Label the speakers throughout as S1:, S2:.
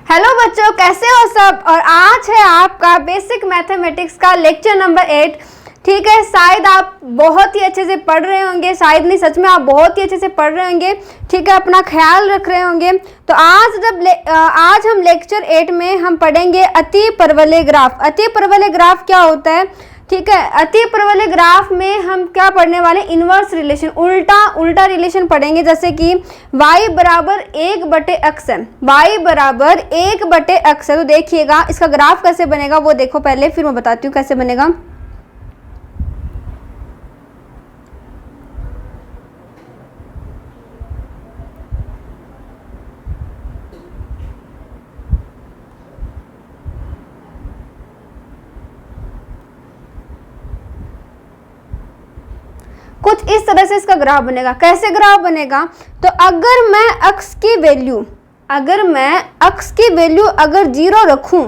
S1: Hello बच्चों, कैसे हो सब। और आज है आपका बेसिक मैथमेटिक्स का लेक्चर नंबर 8। ठीक है, शायद आप बहुत ही अच्छे से पढ़ रहे होंगे, शायद नहीं सच में आप बहुत ही अच्छे से पढ़ रहे होंगे। ठीक है, अपना ख्याल रख रहे होंगे। तो आज हम लेक्चर 8 में हम पढ़ेंगे अतिपरवलय ग्राफ। अतिपरवलय ग्राफ क्या होता है? ठीक है, अतिपरवलय ग्राफ में हम क्या पढ़ने वाले? इनवर्स रिलेशन, उल्टा रिलेशन पढ़ेंगे। जैसे कि y बराबर 1/x है, y बराबर 1/x है। तो देखिएगा इसका ग्राफ कैसे बनेगा वो देखो पहले, फिर मैं बताती हूँ कैसे बनेगा। कुछ इस तरह से इसका ग्राफ बनेगा। कैसे ग्राफ बनेगा? तो अगर मैं x की वैल्यू अगर 0 रखूं,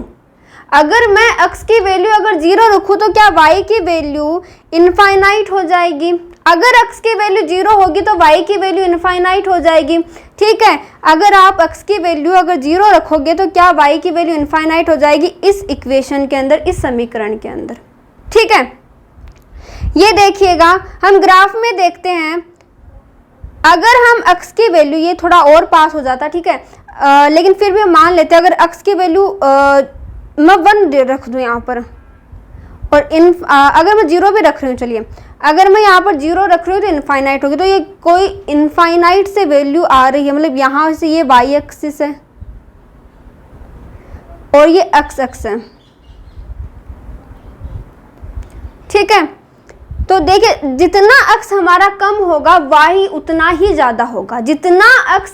S1: अगर मैं x की वैल्यू अगर 0 रखूं तो क्या y की वैल्यू इनफाइनाइट हो जाएगी? अगर x की वैल्यू 0 होगी तो y की वैल्यू इनफाइनाइट हो जाएगी। ठीक है, अगर आप x की वैल्यू अगर 0 रखोगे तो क्या y की वैल्यू इनफाइनाइट हो जाएगी इस इक्वेशन के अंदर, इस समीकरण के अंदर। ठीक है, ये देखिएगा हम ग्राफ में देखते हैं। अगर हम x की वैल्यू, ये थोड़ा और पास हो जाता, ठीक है, लेकिन फिर भी हम मान लेते हैं। अगर x की वैल्यू मैं 1 रख दूं यहाँ पर, और अगर मैं 0 भी रख रही हूँ, चलिए अगर मैं यहाँ पर 0 रख रही हूँ तो इनफाइनाइट होगी। तो ये कोई इनफाइनाइट से वैल्यू आ रही है, मतलब यहाँ से ये y एक्सिस है और ये x एक्स है। ठीक है, तो देखिए जितना x हमारा कम होगा y उतना ही ज़्यादा होगा। जितना x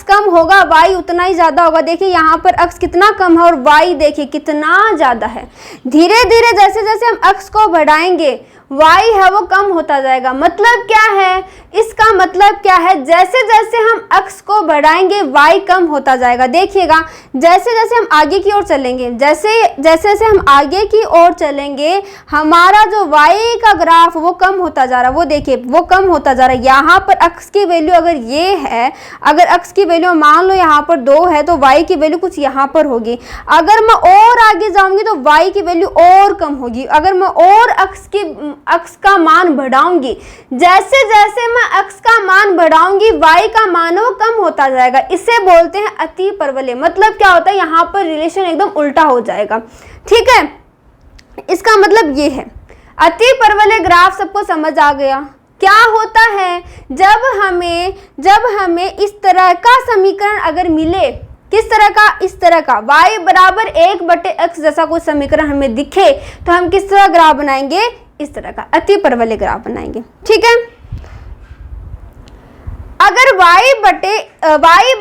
S1: कम होगा y उतना ही ज़्यादा होगा। देखिए यहाँ पर x कितना कम है और y देखिए कितना ज़्यादा है। धीरे धीरे जैसे जैसे हम x को बढ़ाएंगे y है वो कम होता जाएगा। मतलब क्या है? इसका मतलब क्या है? जैसे जैसे हम x को बढ़ाएंगे y कम होता जाएगा। देखिएगा जैसे जैसे हम आगे की ओर चलेंगे, जैसे हम आगे की ओर चलेंगे, हमारा जो y का ग्राफ वो कम होता जा रहा है। वो देखिए वो कम होता जा रहा है। यहाँ पर x की वैल्यू अगर ये है, अगर x की वैल्यू मान लो यहाँ पर 2 है तो y की वैल्यू कुछ यहाँ पर होगी। अगर मैं और आगे जाऊंगी तो y की वैल्यू और कम होगी। अगर मैं और x का मान बढ़ाऊंगी, जैसे जैसे मैं x का मान बढ़ाऊंगी y का मान वो कम होता जाएगा। इसे बोलते हैं अतिपरवलय। मतलब क्या होता है? यहाँ पर रिलेशन एकदम उल्टा हो जाएगा। ठीक है, इसका मतलब ये है। अतिपरवलय ग्राफ सबको समझ आ गया? क्या होता है जब हमें इस तरह का समीकरण अगर मिले, किस तरह का? इस तरह का y बराबर 1/x जैसा कोई समीकरण हमें दिखे तो हम किस तरह ग्राफ बनाएंगे? इस तरह का अतिपरवलय ग्राफ बनाएंगे। ठीक है, अगर y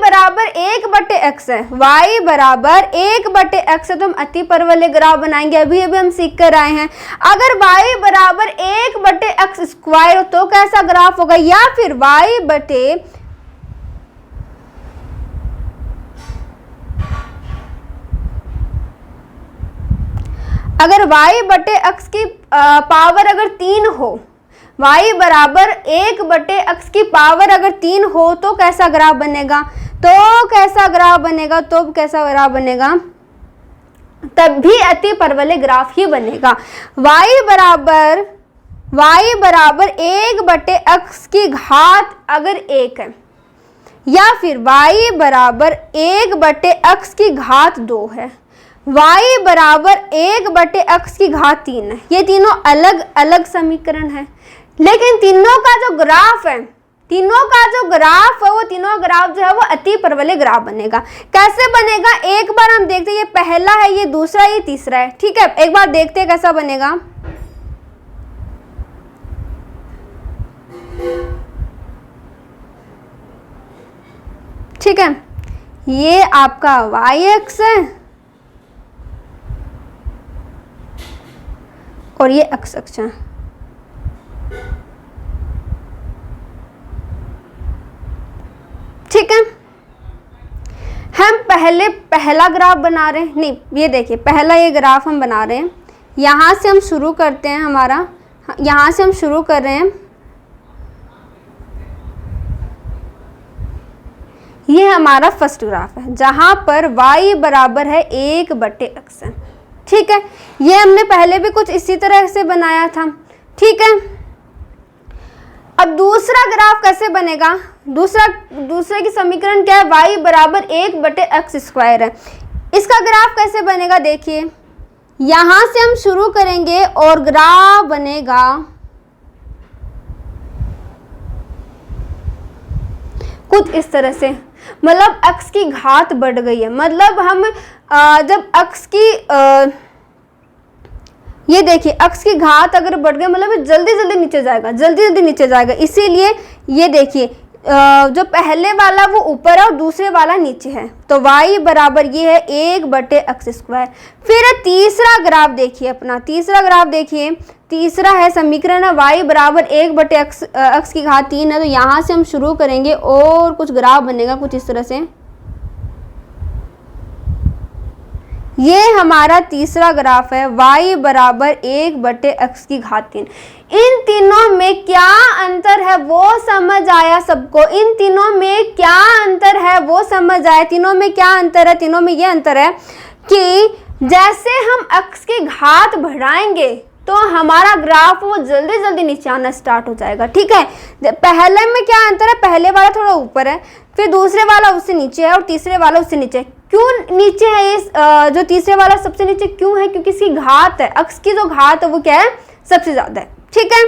S1: बराबर 1/x है, y बराबर 1/x है तो हम अतिपरवलय ग्राफ बनाएंगे। अभी हम सीख कर आए हैं। अगर y बराबर 1/x स्क्वायर हो तो कैसा ग्राफ होगा? या फिर अगर y/x की पावर अगर 3 हो, y बराबर 1/x की पावर अगर 3 हो तो कैसा ग्राफ बनेगा? तब भी अतिपरवलय ग्राफ ही बनेगा। y बराबर 1/x की घात अगर 1 है, या फिर y बराबर 1/x की घात 2 है, y बराबर 1/x की घात 3 है। ये तीनों अलग अलग समीकरण है, लेकिन तीनों का जो ग्राफ है वो तीनों ग्राफ जो है वो अतिपरवलय ग्राफ बनेगा। कैसे बनेगा? एक बार हम देखते हैं। ये पहला है, ये दूसरा, ये तीसरा है। ठीक है, एक बार देखते हैं कैसा बनेगा। ठीक है, ये आपका y एक्स है और ये x अक्ष है। ठीक है, हम पहला ग्राफ बना रहे हैं। नहीं, ये देखिए पहला ये ग्राफ हम बना रहे हैं। यहाँ से हम शुरू करते हैं, यहाँ से हम शुरू कर रहे हैं। ये हमारा फर्स्ट ग्राफ है जहां पर y बराबर है 1/x है। ठीक है, ये हमने पहले भी कुछ इसी तरह से बनाया था। ठीक है, अब दूसरा ग्राफ कैसे बनेगा? दूसरे की समीकरण क्या है? y बराबर 1/x² है। इसका ग्राफ कैसे बनेगा? देखिए, यहां से हम शुरू करेंगे और ग्राफ बनेगा कुछ इस तरह से, मतलब x की घात बढ़ गई है। मतलब हम जब x की ये देखिए x की घात अगर बढ़ गई मतलब जल्दी जल्दी नीचे जाएगा, जल्दी जल्दी नीचे जाएगा। इसीलिए ये देखिए जो पहले वाला वो ऊपर है और दूसरे वाला नीचे है, तो y बराबर ये है 1/x²। फिर तीसरा ग्राफ देखिए, अपना तीसरा ग्राफ देखिए, तीसरा है समीकरण है y बराबर 1/x की घात 3 है। तो यहाँ से हम शुरू करेंगे और कुछ ग्राफ बनेगा कुछ इस तरह से। ये हमारा तीसरा ग्राफ है y बराबर 1/x की घात 3। इन तीनों में क्या अंतर है वो समझ आया सबको? इन तीनों में क्या अंतर है वो समझ आया? तीनों में क्या अंतर है? तीनों में ये अंतर है कि जैसे हम x की घात बढ़ाएंगे तो हमारा ग्राफ वो जल्दी जल्दी नीचे आना स्टार्ट हो जाएगा। ठीक है, पहले में क्या अंतर है? पहले वाला थोड़ा ऊपर है, फिर दूसरे वाला उससे नीचे है और तीसरे वाला उससे नीचे। क्यों नीचे है ये? जो तीसरे वाला सबसे नीचे क्यों है? क्योंकि इसकी घात है, x की जो घात है वो क्या है? सबसे ज्यादा है। ठीक है,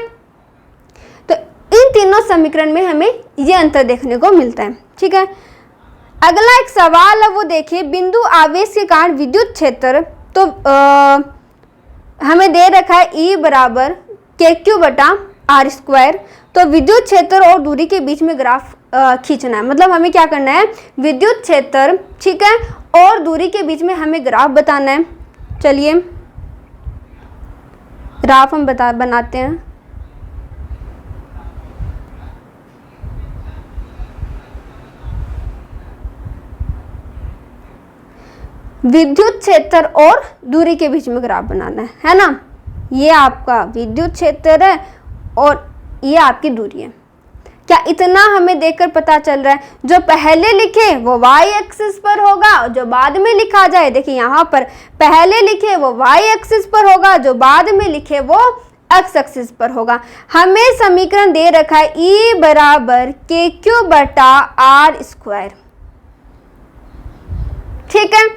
S1: तो इन तीनों समीकरण में हमें ये अंतर देखने को मिलता है। ठीक है, अगला एक सवाल है वो देखिए, बिंदु आवेश के कारण विद्युत क्षेत्र, तो हमें दे रखा है E बराबर KQ/r²। तो विद्युत क्षेत्र और दूरी के बीच में ग्राफ खींचना है। मतलब हमें क्या करना है? विद्युत क्षेत्र, ठीक है, और दूरी के बीच में हमें ग्राफ बताना है। चलिए ग्राफ हम बनाते हैं। विद्युत क्षेत्र और दूरी के बीच में ग्राफ बनाना है ना? ये आपका विद्युत क्षेत्र है और ये आपकी दूरी है। क्या इतना हमें देखकर पता चल रहा है? जो पहले लिखे वो y एक्सिस पर होगा और जो बाद में लिखा जाए, देखिए यहाँ पर पहले लिखे वो y एक्सिस पर होगा, जो बाद में लिखे वो x एक्सिस पर होगा। हमें समीकरण दे रखा है E बराबर KQ/r²। ठीक है,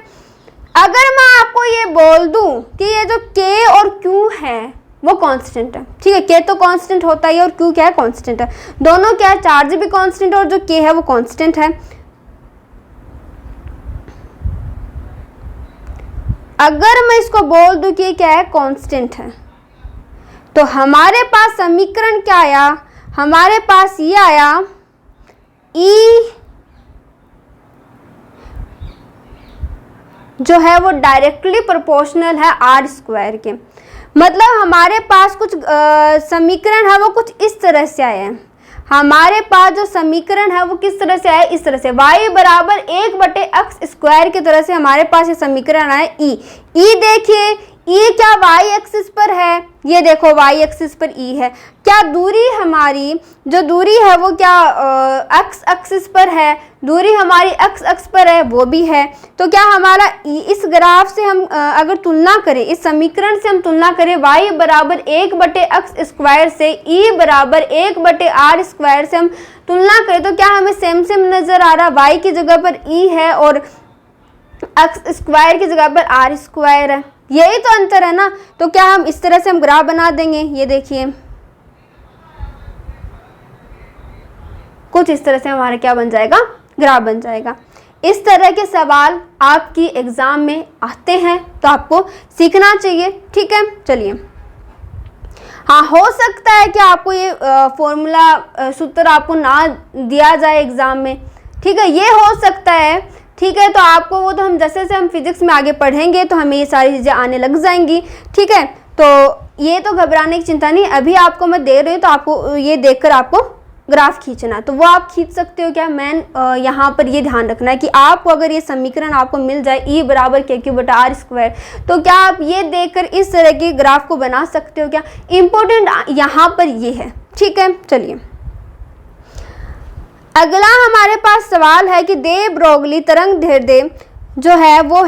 S1: अगर मैं आपको ये बोल दूं कि ये जो K और Q है वो कांस्टेंट है, ठीक है, K तो कांस्टेंट होता ही है और Q क्या है? कांस्टेंट है। दोनों क्या है? चार्ज भी कांस्टेंट और जो K है वो कांस्टेंट है। अगर मैं इसको बोल दूं कि क्या है? कांस्टेंट है, तो हमारे पास समीकरण क्या आया? हमारे पास ये आया E जो है वो डायरेक्टली प्रोपोर्शनल है r² के। मतलब हमारे पास कुछ समीकरण है वो कुछ इस तरह से आए हैं। हमारे पास जो समीकरण है वो किस तरह से आया? इस तरह से, y बराबर 1/x² की तरह से हमारे पास ये समीकरण आया E। देखिए E क्या y एक्सिस पर है? ये देखो y एक्सिस पर E है। क्या दूरी हमारी जो दूरी है वो क्या x एक्सिस पर है? दूरी हमारी x एक्स पर है, वो भी है। तो क्या हमारा इस ग्राफ से हम अगर तुलना करें, इस समीकरण से हम तुलना करें y बराबर 1/x² से E बराबर 1/r² से हम तुलना करें तो क्या हमें सेम सेम नजर आ रहा? y की जगह पर E है और x² की जगह पर r² है। यही तो अंतर है ना? तो क्या हम इस तरह से हम ग्राफ बना देंगे? ये देखिए कुछ इस तरह से हमारा क्या बन जाएगा? ग्राफ बन जाएगा। इस तरह के सवाल आपकी एग्जाम में आते हैं तो आपको सीखना चाहिए। ठीक है, चलिए, हाँ हो सकता है कि आपको ये फॉर्मूला सूत्र आपको ना दिया जाए एग्जाम में, ठीक है, ये हो सकता है। ठीक है, तो आपको वो तो हम जैसे जैसे हम फिजिक्स में आगे पढ़ेंगे तो हमें ये सारी चीज़ें आने लग जाएंगी। ठीक है, तो ये तो घबराने की चिंता नहीं, अभी आपको मैं दे रही हूँ तो आपको ये देखकर आपको ग्राफ खींचना, तो वो आप खींच सकते हो। क्या मैन यहाँ पर ये ध्यान रखना है कि आपको अगर ये समीकरण आपको मिल जाए E बराबर KQ/r², तो क्या आप ये देखकर इस तरह के ग्राफ को बना सकते हो? क्या इम्पोर्टेंट यहाँ पर ये है। ठीक है, चलिए अगला हमारे पास सवाल है कि दे ब्रोगली तरंग दैर्ध्य जो है वो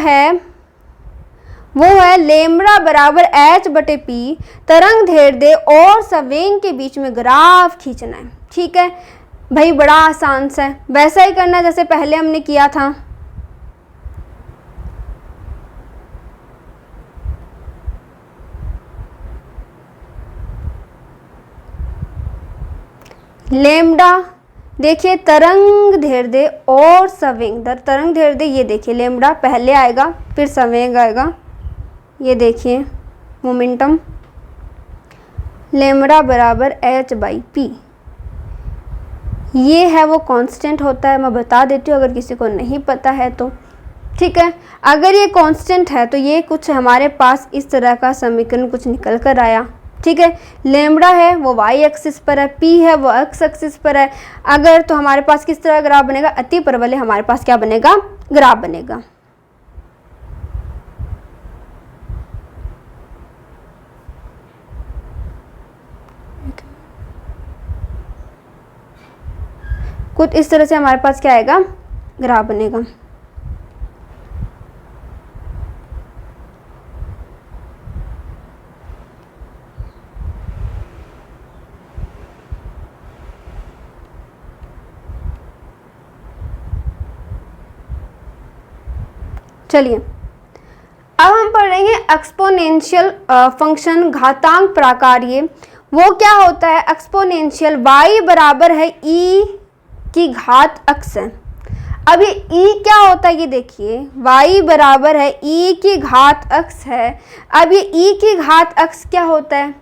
S1: है लेम्डा बराबर एच बटे पी। तरंग दैर्ध्य और संवेग के बीच में ग्राफ खींचना है। ठीक है भाई, बड़ा आसान सा है, वैसा ही करना जैसे पहले हमने किया था। लेम्डा देखिए तरंग दैर्ध्य और संवेग, तरंग दैर्ध्य ये देखिए लेम्डा पहले आएगा फिर संवेग आएगा, ये देखिए मोमेंटम लेम्डा बराबर एच बाई पी। ये है वो कांस्टेंट होता है, मैं बता देती हूँ अगर किसी को नहीं पता है तो। ठीक है, अगर ये कांस्टेंट है तो ये कुछ हमारे पास इस तरह का समीकरण कुछ निकल कर आया। ठीक है, लेम्डा है वो वाई एक्सिस पर है, पी है वो एक्स एक्सिस पर है। अगर तो हमारे पास किस तरह ग्राफ बनेगा, अति परवलय हमारे पास क्या बनेगा, ग्राफ बनेगा। कुछ इस तरह से हमारे पास क्या आएगा, ग्राफ बनेगा। चलिए अब हम पढ़ेंगे एक्सपोनेंशियल फंक्शन, घातांक प्राकार्य। वो क्या होता है, एक्सपोनेंशियल y बराबर है e की घात x है। अब ये e क्या होता है, ये देखिए y बराबर है e की घात x है। अब ये e की घात x क्या होता है,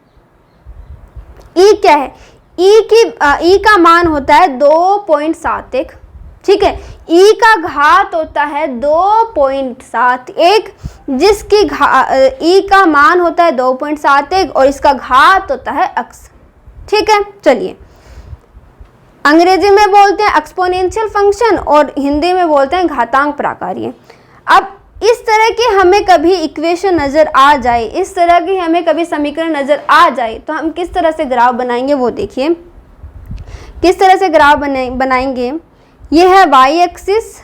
S1: e क्या है, e का मान होता है 2.71। ठीक है, e का घात होता है 2.71, जिसकी e का मान होता है 2.71 और इसका घात होता है x। ठीक है, चलिए अंग्रेजी में बोलते हैं एक्सपोनेंशियल फंक्शन और हिंदी में बोलते हैं घातांक प्राकार्य। अब इस तरह की हमें कभी इक्वेशन नज़र आ जाए, इस तरह की हमें कभी समीकरण नज़र आ जाए तो हम किस तरह से ग्राफ बनाएंगे, वो देखिए किस तरह से ग्राफ बनाएंगे। ये है y एक्सिस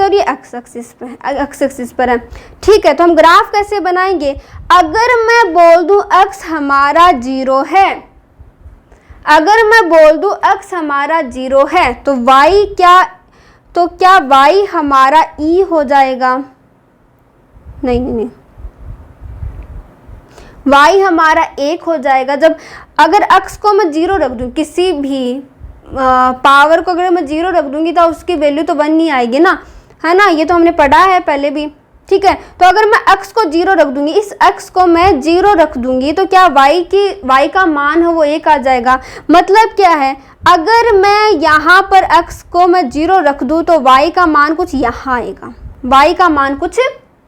S1: और ये x एक्सिस पर है। ठीक है, तो हम ग्राफ कैसे बनाएंगे, अगर मैं बोल दूं x हमारा 0 है, अगर मैं बोल दूं x हमारा 0 है तो क्या y हमारा e हो जाएगा, नहीं, y हमारा 1 हो जाएगा। जब अगर x को मैं 0 रख दूं, किसी भी पावर को अगर मैं 0 रख दूंगी तो उसकी वैल्यू तो 1 नहीं आएगी ना, है ना, ये तो हमने पढ़ा है पहले भी। ठीक है, तो अगर मैं x को 0 रख दूंगी, इस x को मैं 0 रख दूंगी तो क्या y का मान है वो 1 आ जाएगा। मतलब क्या है, अगर मैं यहाँ पर x को मैं 0 रख दूँ तो y का मान कुछ यहाँ आएगा, y का मान कुछ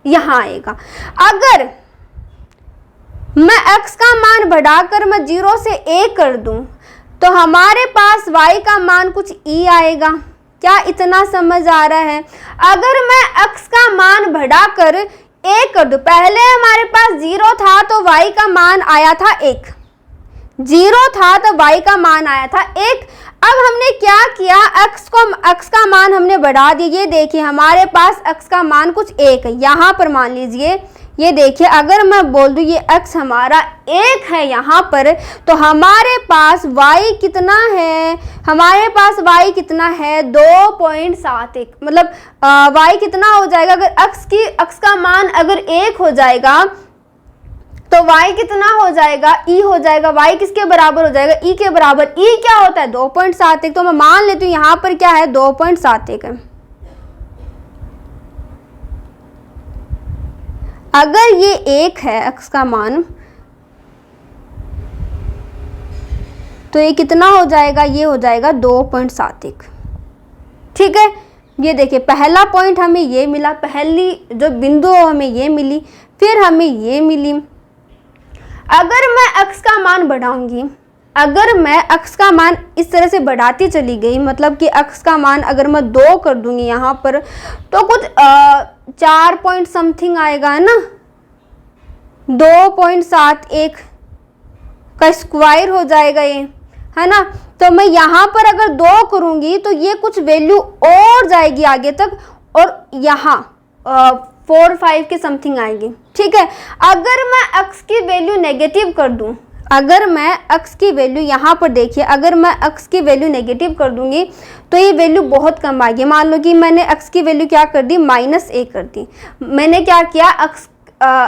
S1: यहाँ आएगा। अगर मैं x का मान बढ़ाकर मैं 0 से 1 कर दूं तो हमारे पास y का मान कुछ e आएगा। क्या इतना समझ आ रहा है, अगर मैं x का मान बढ़ाकर 1 कर दूं, पहले हमारे पास 0 था तो y का मान आया था 1, 0 था तो y का मान आया था 1। अब हमने क्या किया, x का मान हमने बढ़ा दिया। ये देखिए हमारे पास x का मान कुछ 1 है, यहाँ पर मान लीजिए, ये देखिए अगर मैं बोल दूँ ये x हमारा 1 है यहाँ पर, तो हमारे पास y कितना है, हमारे पास y कितना है 2.71। मतलब y कितना हो जाएगा, अगर x का मान अगर 1 हो जाएगा तो y कितना हो जाएगा, e हो जाएगा। y किसके बराबर हो जाएगा, e के बराबर। e क्या होता है 2.71, तो मैं मान लेती हूँ यहाँ पर क्या है 2.71 है। अगर ये 1 है x का मान तो ये कितना हो जाएगा, ये हो जाएगा 2.71। ठीक है, ये देखिए पहला पॉइंट हमें ये मिला, पहली जो बिंदु हमें ये मिली, फिर हमें ये मिली। अगर मैं x का मान बढ़ाऊंगी, अगर मैं x का मान इस तरह से बढ़ाती चली गई, मतलब कि x का मान अगर मैं 2 कर दूंगी यहाँ पर तो कुछ 4 पॉइंट समथिंग आएगा, है ना, 2.71 का स्क्वायर हो जाएगा ये, है ना। तो मैं यहाँ पर अगर 2 करूंगी तो ये कुछ वैल्यू और जाएगी आगे तक, और यहाँ 4 5 के समथिंग आएगी। ठीक है, अगर मैं x की वैल्यू नेगेटिव कर दूं, अगर मैं x की वैल्यू यहाँ पर देखिए, अगर मैं x की वैल्यू नेगेटिव कर दूंगी तो ये वैल्यू बहुत कम आएगी। मान लो कि मैंने x की वैल्यू क्या कर दी, -1 कर दी। मैंने क्या किया,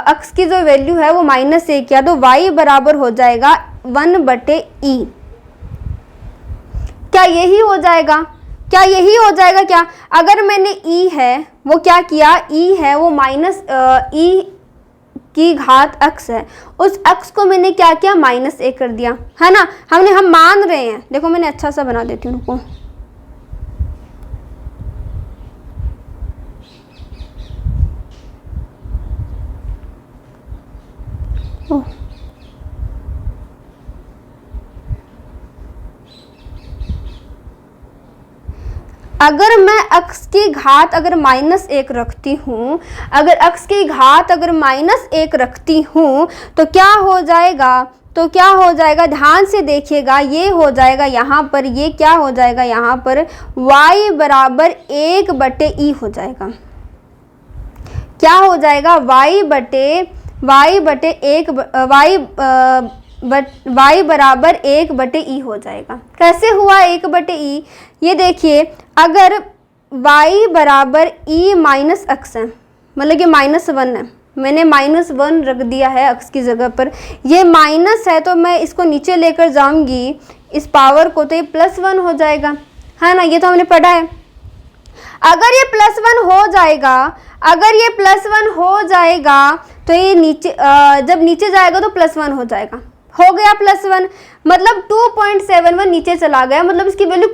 S1: x की जो वैल्यू है वो -1 किया, तो y बराबर हो जाएगा 1/e। क्या यही हो जाएगा, क्या यही हो जाएगा क्या? अगर मैंने e है वो क्या किया, e है वो -e की घात x है, उस x को मैंने क्या किया, -1 कर दिया, है ना। हम मान रहे हैं, देखो मैंने अच्छा सा बना देती हूँ, रुको। अगर मैं x की घात अगर -1 रखती हूँ, अगर x की घात अगर -1 रखती हूँ तो क्या हो जाएगा, तो क्या हो जाएगा, ध्यान से देखिएगा, ये हो जाएगा यहाँ पर, ये क्या हो जाएगा यहाँ पर, y बराबर 1/e हो जाएगा। क्या हो जाएगा, y बराबर 1/e हो जाएगा। कैसे हुआ 1/e, ये देखिए, अगर y बराबर e माइनस x है, मतलब कि -1 है, मैंने -1 रख दिया है x की जगह पर, ये माइनस है तो मैं इसको नीचे लेकर जाऊंगी इस पावर को, तो ये +1 हो जाएगा, है ना। ये तो हमने पढ़ा है। अगर ये +1 हो जाएगा, अगर ये +1 हो जाएगा तो ये नीचे जब नीचे जाएगा तो +1 हो जाएगा, हो गया +1, मतलब 2.71 नीचे चला गया, मतलब इसकी वैल्यू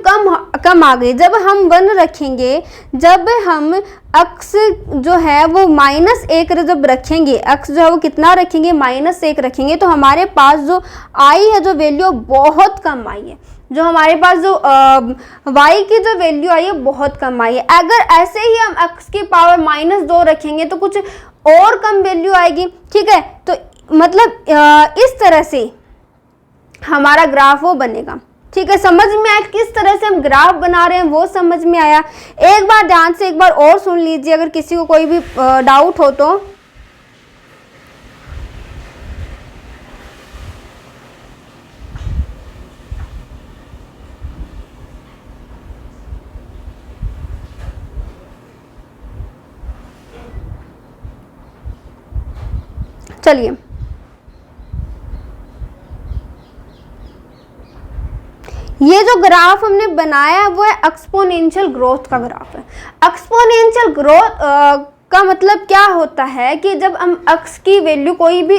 S1: कम आ गई। जब हम 1 रखेंगे, जब हम x जो है वो -1 जब रखेंगे, x जो है वो कितना रखेंगे, -1 रखेंगे, तो हमारे पास जो आई है, जो वैल्यू बहुत कम आई है, जो हमारे पास जो y की जो वैल्यू आई है बहुत कम आई है। अगर ऐसे ही हम x की पावर -2 रखेंगे तो कुछ और कम वैल्यू आएगी। ठीक है, तो मतलब इस तरह से हमारा ग्राफ वो बनेगा। ठीक है, समझ में आया किस तरह से हम ग्राफ बना रहे हैं, वो समझ में आया। एक बार ध्यान से एक बार और सुन लीजिए, अगर किसी को कोई भी डाउट हो तो। चलिए, ये जो ग्राफ हमने बनाया है वो है एक्सपोनेंशियल ग्रोथ का ग्राफ है। एक्सपोनेंशियल ग्रोथ का मतलब क्या होता है कि जब हम x की वैल्यू कोई भी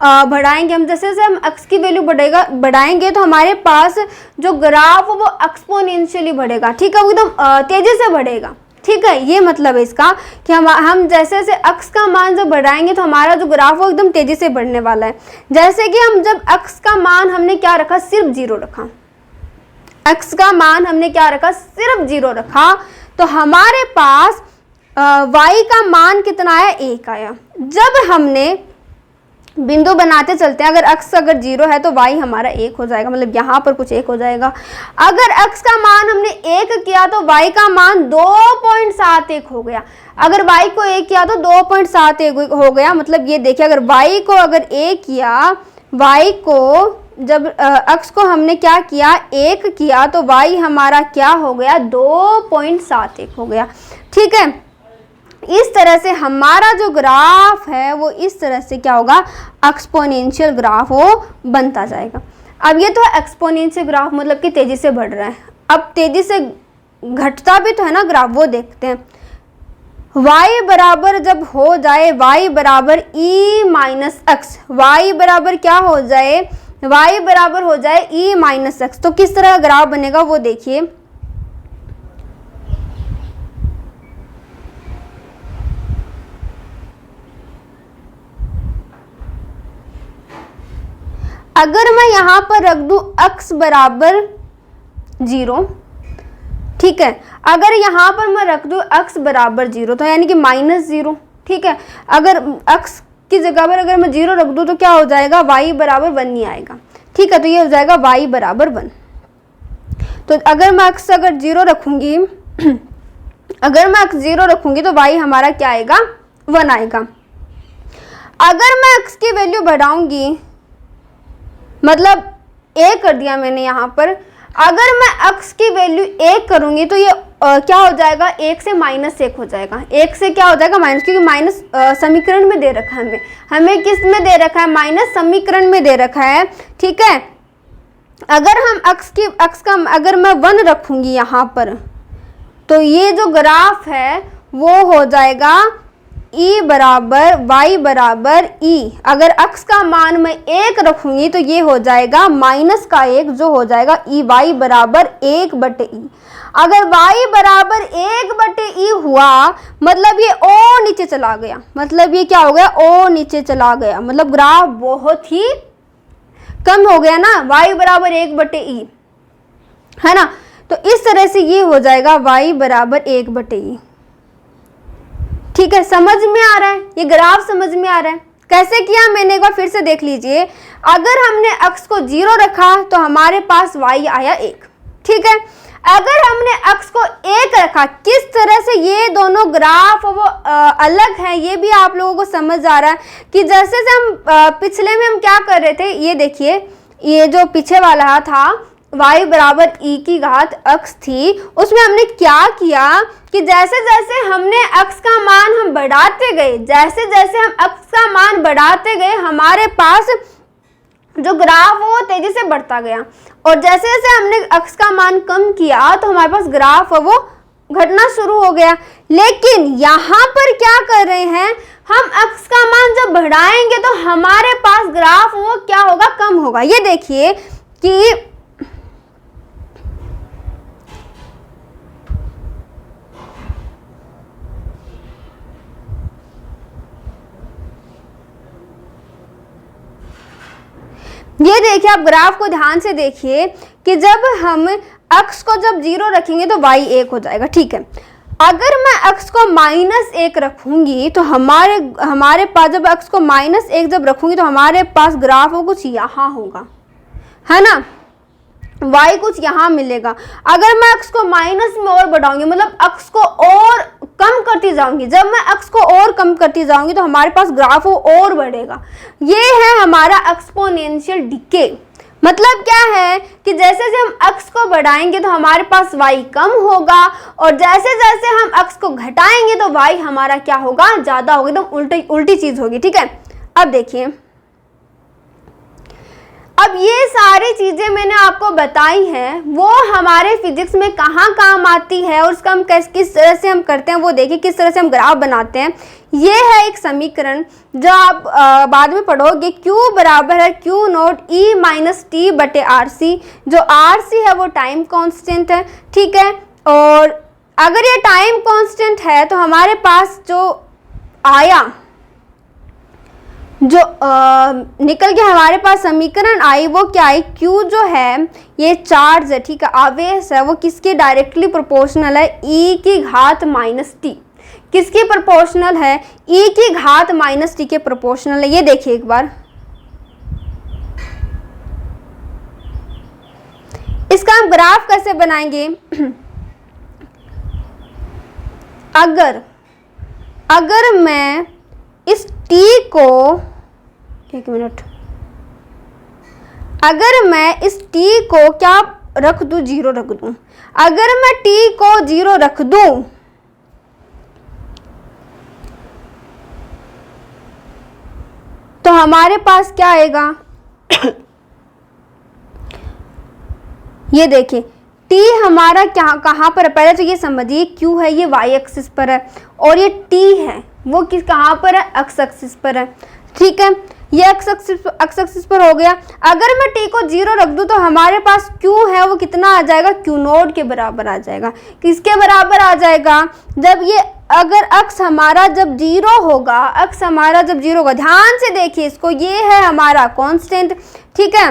S1: बढ़ाएंगे, हम जैसे जैसे हम x की वैल्यू बढ़ाएंगे तो हमारे पास जो ग्राफ वो एक्सपोनेंशियली बढ़ेगा। ठीक है, वो एकदम तेजी से बढ़ेगा। ठीक है, ये मतलब है इसका कि हम जैसे जैसे x का मान जब बढ़ाएंगे तो हमारा जो ग्राफ वो एकदम तेजी से बढ़ने वाला है। जैसे कि हम जब x का मान हमने क्या रखा, सिर्फ 0 रखा, x का मान हमने क्या रखा, सिर्फ 0 रखा, तो हमारे पास y का मान कितना आया, 1 आया। जब हमने बिंदु बनाते चलते हैं, अगर x अगर 0 है तो y हमारा 1 हो जाएगा, मतलब यहाँ पर कुछ 1 हो जाएगा। अगर x का मान हमने 1 किया तो y का मान 2.71 हो गया। अगर y को 1 किया तो 2.71 हो गया। मतलब ये देखिए, अगर y को अगर 1 किया, y को जब x को हमने क्या किया, 1 किया, तो y हमारा क्या हो गया, 2.71 हो गया। ठीक है, इस तरह से हमारा जो ग्राफ है वो इस तरह से क्या होगा, एक्सपोनेंशियल ग्राफ वो बनता जाएगा। अब ये तो एक्सपोनेंशियल ग्राफ, मतलब कि तेजी से बढ़ रहा है। अब तेजी से घटता भी तो है ना ग्राफ, वो देखते हैं। y बराबर जब हो जाए, y बराबर e माइनस एक्स, y बराबर क्या हो जाए, y बराबर हो जाए e माइनस एक्स, तो किस तरह का ग्राफ बनेगा वो देखिए। अगर मैं यहाँ पर रख दूं x बराबर 0, ठीक है, अगर यहाँ पर मैं रख दूं x बराबर 0 तो यानी कि -0। ठीक है, अगर x की जगह पर अगर मैं 0 रख दूं तो क्या हो जाएगा, y बराबर 1 नहीं आएगा। ठीक है, तो ये हो जाएगा y बराबर 1। तो अगर मैं x अगर 0 रखूंगी अगर मैं x 0 रखूंगी तो y हमारा क्या आएगा, 1 आएगा। अगर मैं x की वैल्यू बढ़ाऊंगी, मतलब 1 कर दिया मैंने यहाँ पर, अगर मैं x की वैल्यू 1 करूंगी तो ये क्या हो जाएगा, 1 से -1 हो जाएगा। 1 से क्या हो जाएगा, माइनस, क्योंकि माइनस समीकरण में दे रखा है हमें किस में दे रखा है, माइनस समीकरण में दे रखा है। ठीक है, अगर हम x का अगर मैं 1 रखूंगी यहाँ पर, तो ये जो ग्राफ है वो हो जाएगा e बराबर y बराबर e। अगर x का मान मैं 1 रखूंगी तो ये हो जाएगा -1 जो हो जाएगा e y बराबर 1/e। अगर y बराबर 1/e हुआ मतलब ये o नीचे चला गया, मतलब ये क्या हो गया, o नीचे चला गया, मतलब ग्राफ बहुत ही कम हो गया ना, y बराबर 1/e है ना। तो इस तरह से ये हो जाएगा y बराबर 1/e। ठीक है, समझ में आ रहा है, ये ग्राफ समझ में आ रहा है। कैसे किया मैंने एक बार फिर से देख लीजिए। अगर हमने x को 0 रखा तो हमारे पास y आया 1। ठीक है, अगर हमने x को 1 रखा, किस तरह से ये दोनों ग्राफ वो अलग है, ये भी आप लोगों को समझ आ रहा है कि जैसे से हम पिछले में हम क्या कर रहे थे, ये देखिए, ये जो पीछे वाला था y बराबर e की घात x थी, उसमें हमने क्या किया कि जैसे जैसे हमने x का मान हम बढ़ाते गए, जैसे जैसे हम x का मान बढ़ाते गए, हमारे पास जो ग्राफ वो तेजी से बढ़ता गया, और जैसे जैसे हमने x का मान कम किया तो हमारे पास ग्राफ वो घटना शुरू हो गया। लेकिन यहाँ पर क्या कर रहे हैं, हम x का मान जब बढ़ाएंगे तो हमारे पास ग्राफ वो क्या होगा, कम होगा। ये देखिए कि ये देखिए, आप ग्राफ को ध्यान से देखिए कि जब हम x को जब 0 रखेंगे तो y 1 हो जाएगा। ठीक है, अगर मैं x को -1 रखूंगी तो हमारे पास, जब x को -1 जब रखूंगी तो हमारे पास ग्राफ वो कुछ यहाँ होगा, है ना, y कुछ यहाँ मिलेगा। अगर मैं x को माइनस में और बढ़ाऊंगी, मतलब x को और कम करती जाऊंगी, जब मैं x को और कम करती जाऊंगी तो हमारे पास ग्राफ वो और बढ़ेगा। ये है हमारा एक्सपोनेंशियल डिके। मतलब क्या है कि जैसे जैसे हम x को बढ़ाएंगे तो हमारे पास y कम होगा, और जैसे जैसे हम x को घटाएंगे तो y हमारा क्या होगा, ज्यादा होगा, एकदम उल्टी चीज होगी। ठीक है, अब देखिए, अब ये सारी चीजें मैंने आपको बताई हैं, वो हमारे फिजिक्स में कहाँ काम आती है और उसका हम किस तरह से हम करते हैं वो देखिए, किस तरह से हम ग्राफ बनाते हैं। ये है एक समीकरण जो आप बाद में पढ़ोगे, Q बराबर है Q not E minus T बटे RC। जो RC है वो टाइम कांस्टेंट है। ठीक है, और अगर ये टाइम कांस्टेंट है तो हमारे पास जो आया, जो निकल के हमारे पास समीकरण आई, वो क्या आई, Q जो है ये चार्ज है, ठीक है, आवेश है, वो किसके डायरेक्टली प्रोपोर्शनल है, E की घात माइनस टी। किसके प्रोपोर्शनल है, E की घात माइनस टी के प्रोपोर्शनल है। ये देखिए एक बार, इसका हम ग्राफ कैसे बनाएंगे। अगर मैं इस t को, एक मिनट, अगर मैं इस t को क्या रख दूं, 0 रख दूं, अगर मैं t को 0 रख दूं तो हमारे पास क्या आएगा। ये देखिए, t हमारा क्या कहाँ पर है, पहले तो ये समझिए, q है ये y एक्सिस पर है, और ये t है वो किस कहाँ पर है, x एक्सिस पर है। ठीक है, ये x एक्सिस पर हो गया। अगर मैं t को 0 रख दूं तो हमारे पास q है वो कितना आ जाएगा, q नोट के बराबर आ जाएगा। किसके बराबर आ जाएगा, जब ये, अगर x हमारा जब 0 होगा, x हमारा जब 0 होगा, ध्यान से देखिए इसको, ये है हमारा कांस्टेंट। ठीक है,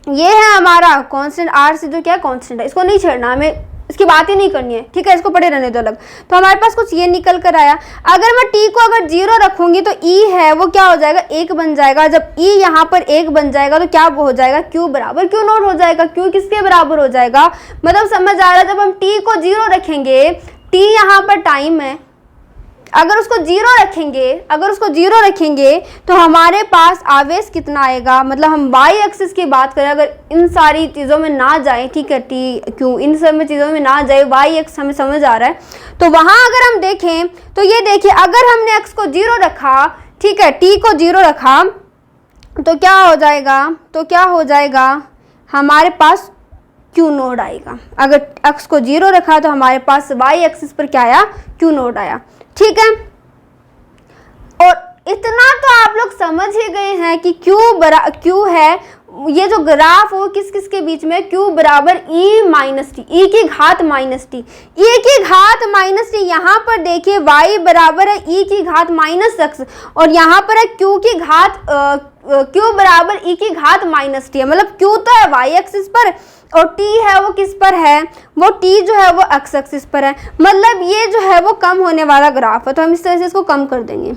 S1: ये है हमारा कांस्टेंट RC जो क्या कांस्टेंट है, इसको नहीं छेड़ना हमें, इसकी बात ही नहीं करनी है, ठीक है, इसको पढ़े रहने दो अलग। तो हमारे पास कुछ ये निकल कर आया। अगर मैं t को अगर 0 रखूंगी तो e है वो क्या हो जाएगा, 1 बन जाएगा। जब e यहाँ पर 1 बन जाएगा तो क्या हो जाएगा, q बराबर q0 हो जाएगा। q किसके बराबर हो जाएगा, मतलब समझ आ रहा है, जब हम t को 0 रखेंगे, t यहाँ पर टाइम है, अगर उसको 0 रखेंगे तो हमारे पास आवेश कितना आएगा, मतलब हम y एक्सिस की बात करें, अगर इन सारी चीज़ों में ना जाए, ठीक है, t q इन सब चीज़ों में ना जाए, y एक्स हमें समझ आ रहा है, तो वहाँ अगर हम देखें तो ये देखिए, अगर हमने x को 0 रखा, ठीक है, t को 0 रखा, तो क्या हो जाएगा, हमारे पास q0 आएगा। अगर x को 0 रखा तो हमारे पास y एक्सिस पर क्या आया, q0 आया, ठीक है। और इतना तो आप लोग समझ ही गए हैं कि Q है, ये जो ग्राफ हो किस किस के बीच में, Q बराबर e माइनस टी, e की घात माइनस टी, e की घात माइनस टी। यहाँ पर देखिए y बराबर है e की घात माइनस x, और यहाँ पर है Q की घात Q बराबर e की घात माइनस टी है, मतलब Q तो है y एक्सिस पर और t है वो किस पर है, वो t जो है वो x एक्सिस पर है, मतलब ये जो है वो कम होने वाला ग्राफ है। तो हम इस तरह से इसको कम कर देंगे,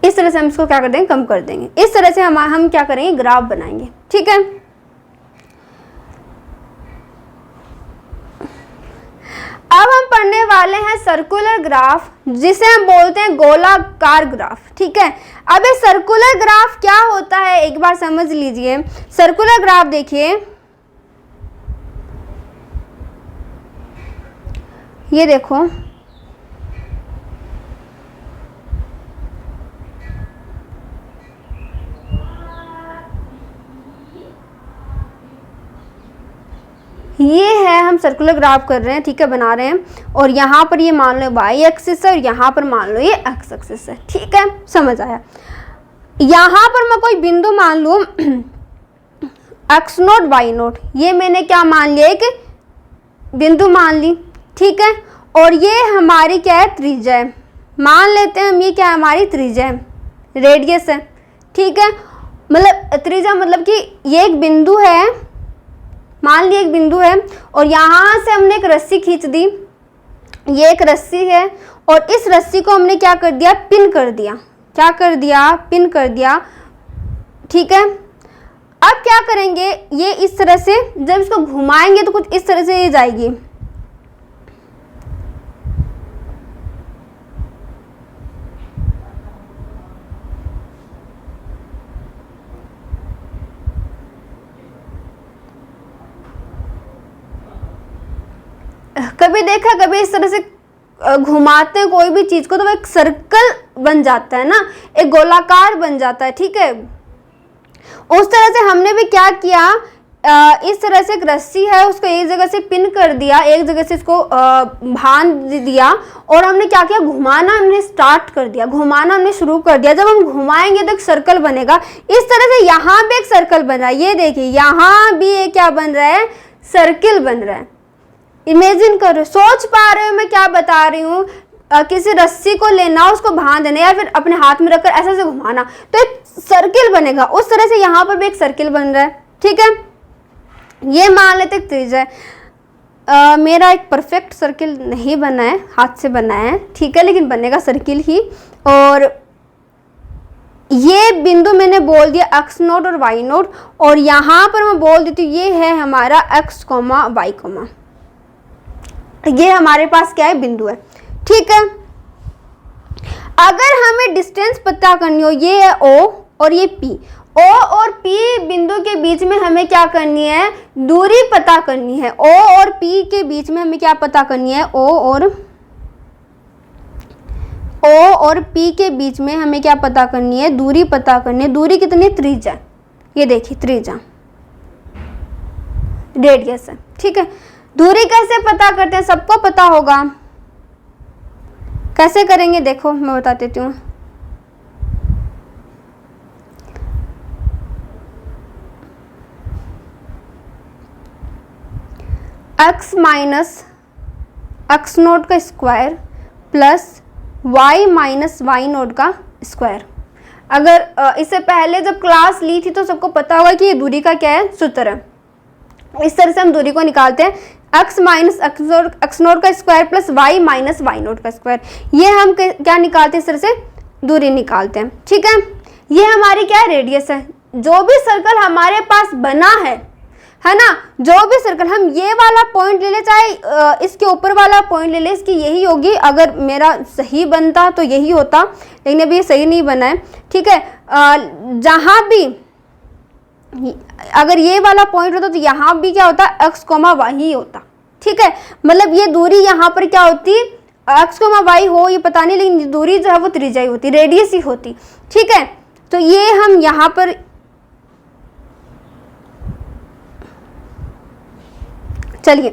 S1: इस तरह से हम इसको क्या कर देंगे, कम कर देंगे। इस तरह से हम क्या करेंगे, ग्राफ बनाएंगे, ठीक है। अब हम पढ़ने वाले हैं सर्कुलर ग्राफ, जिसे हम बोलते हैं गोलाकार ग्राफ, ठीक है। अब ये सर्कुलर ग्राफ क्या होता है एक बार समझ लीजिए। सर्कुलर ग्राफ देखिए, ये देखो, ये है, हम सर्कुलर ग्राफ कर रहे हैं, ठीक है, बना रहे हैं, और यहाँ पर ये मान लो y एक्सिस है और यहाँ पर मान लो ये x एक्सिस है, ठीक है, समझ आया। यहाँ पर मैं कोई बिंदु मान लूँ x0 y0, ये मैंने क्या मान लिया, एक बिंदु मान ली, ठीक है, और ये हमारी क्या है, त्रिज्या है, मान लेते हैं हम, ये क्या है, हमारी त्रिज्या है, रेडियस है, ठीक है, मतलब त्रिज्या मतलब कि ये एक बिंदु है, मान लिया एक बिंदु है, और यहाँ से हमने एक रस्सी खींच दी, ये एक रस्सी है, और इस रस्सी को हमने क्या कर दिया, पिन कर दिया, क्या कर दिया, पिन कर दिया, ठीक है। अब क्या करेंगे, ये इस तरह से जब इसको घुमाएंगे तो कुछ इस तरह से ये जाएगी, कभी देखा, कभी इस तरह से घुमाते हैं कोई भी चीज को तो वो एक सर्कल बन जाता है ना, एक गोलाकार बन जाता है, ठीक है। उस तरह से हमने भी क्या किया, इस तरह से एक रस्सी है, उसको एक जगह से पिन कर दिया, एक जगह से इसको बांध दिया, और हमने क्या किया, घुमाना हमने स्टार्ट कर दिया, घुमाना हमने शुरू कर दिया। जब हम घुमाएंगे तो एक सर्कल बनेगा, इस तरह से यहाँ भी एक सर्कल बन रहा है, ये देखिए यहाँ भी एक क्या बन रहा है, सर्किल बन रहा है। इमेजिन करो, सोच पा रहे हो मैं क्या बता रही हूँ, किसी रस्सी को लेना, उसको बांध देना, या फिर अपने हाथ में रखकर ऐसे से घुमाना, तो एक सर्किल बनेगा। उस तरह से यहाँ पर भी एक सर्किल बन रहा है, ठीक है। ये मान लेते त्रिज्या है, मेरा एक परफेक्ट सर्किल नहीं बना है, हाथ से बना है, ठीक है, लेकिन बनेगा सर्किल ही। और ये बिंदु मैंने बोल दिया x0 और y0, और यहाँ पर मैं बोल देती हूँ ये है हमारा x, y, ये हमारे पास क्या है, बिंदु है, ठीक है। अगर हमें डिस्टेंस पता करनी हो, ये है O और ये P, O और P बिंदु के बीच में हमें क्या करनी है, दूरी पता करनी है। O और P के बीच में हमें क्या पता करनी है, O और P के बीच में हमें क्या पता करनी है, दूरी पता करनी है। दूरी कितनी, त्रिज्या, ये देखिए त्रिज्या, रेडियस है, ठीक है। दूरी कैसे पता करते हैं, सबको पता होगा, कैसे करेंगे देखो मैं बता देती हूँ। x माइनस x0 का square plus y minus y0 का स्क्वायर। अगर इससे पहले जब क्लास ली थी तो सबको पता होगा कि ये दूरी का क्या है, सूत्र है। इस तरह से हम दूरी को निकालते हैं, x माइनस एक्स नोट का square plus y minus y nought का स्क्वायर। ये हम क्या निकालते हैं, इस तरह से दूरी निकालते हैं। ठीक है, ये हमारी क्या रेडियस है। जो भी सर्कल हमारे पास बना है ना, जो भी सर्कल, हम ये वाला पॉइंट ले ले चाहे इसके ऊपर वाला पॉइंट ले ले, इसकी यही होगी। अगर मेरा सही बनता तो यही होता, लेकिन अभी ये सही नहीं बना है। ठीक है, जहाँ भी अगर ये वाला पॉइंट होता तो यहाँ भी क्या होता, x, y ही होता। ठीक है, मतलब ये दूरी यहाँ पर क्या होती, x, y हो ये पता नहीं, लेकिन दूरी जो है वो त्रिज्या ही होती, रेडियस ही होती। ठीक है, तो ये हम यहाँ पर चलिए,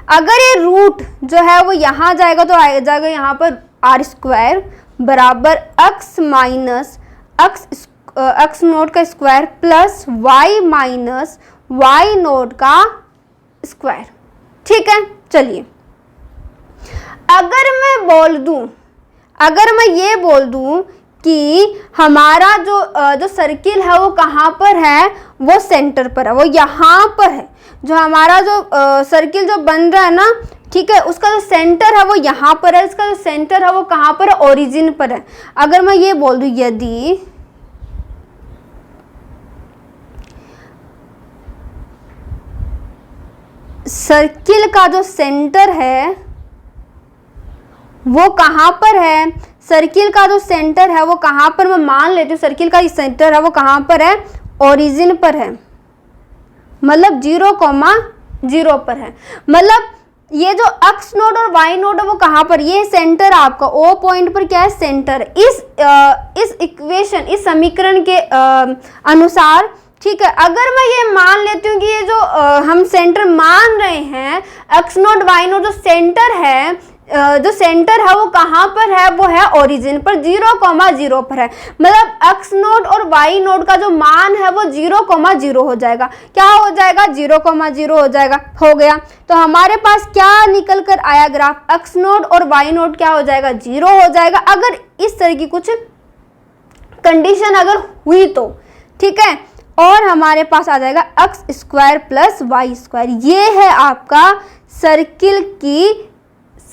S1: अगर ये रूट जो है वो यहाँ जाएगा तो आ जाएगा यहाँ पर आर स्क्वायर बराबर x माइनस एक्स नोट का square plus y minus y nought का स्क्वायर। ठीक है, चलिए, अगर मैं ये बोल दूं कि हमारा जो सर्किल है वो कहाँ पर है, वो सेंटर पर है, वो यहाँ पर है। जो हमारा जो सर्किल जो बन रहा है ना, ठीक है, उसका जो सेंटर है वो यहाँ पर है, इसका जो सेंटर है वो कहाँ पर है, ओरिजिन पर है। अगर मैं ये बोल दूं यदि सर्किल का जो सेंटर है वो कहाँ पर है, सर्किल का जो सेंटर है वो कहाँ पर, मैं मान लेती हूँ सर्किल का सेंटर है वो कहाँ पर है, ओरिजिन पर है, मतलब 0,0 पर है। मतलब ये जो x नोड और y नोड है वो कहाँ पर, ये सेंटर आपका O पॉइंट पर क्या है, सेंटर। इस इक्वेशन, इस समीकरण के अनुसार, ठीक है, अगर मैं ये मान लेती हूँ कि ये जो हम सेंटर मान रहे हैं x नोड y नोड, जो सेंटर है वो कहाँ पर है, वो है ओरिजिन पर, 0,0 पर है। मतलब x नोड और y नोड का जो मान है वो 0,0 हो जाएगा। क्या हो जाएगा, 0,0 हो जाएगा। हो गया, तो हमारे पास क्या निकल कर आया ग्राफ, x नोड और y नोड क्या हो जाएगा, 0 हो जाएगा। अगर इस तरह की कुछ कंडीशन अगर हुई तो, ठीक है, और हमारे पास आ जाएगा x square plus y square. ये है आपका सर्किल की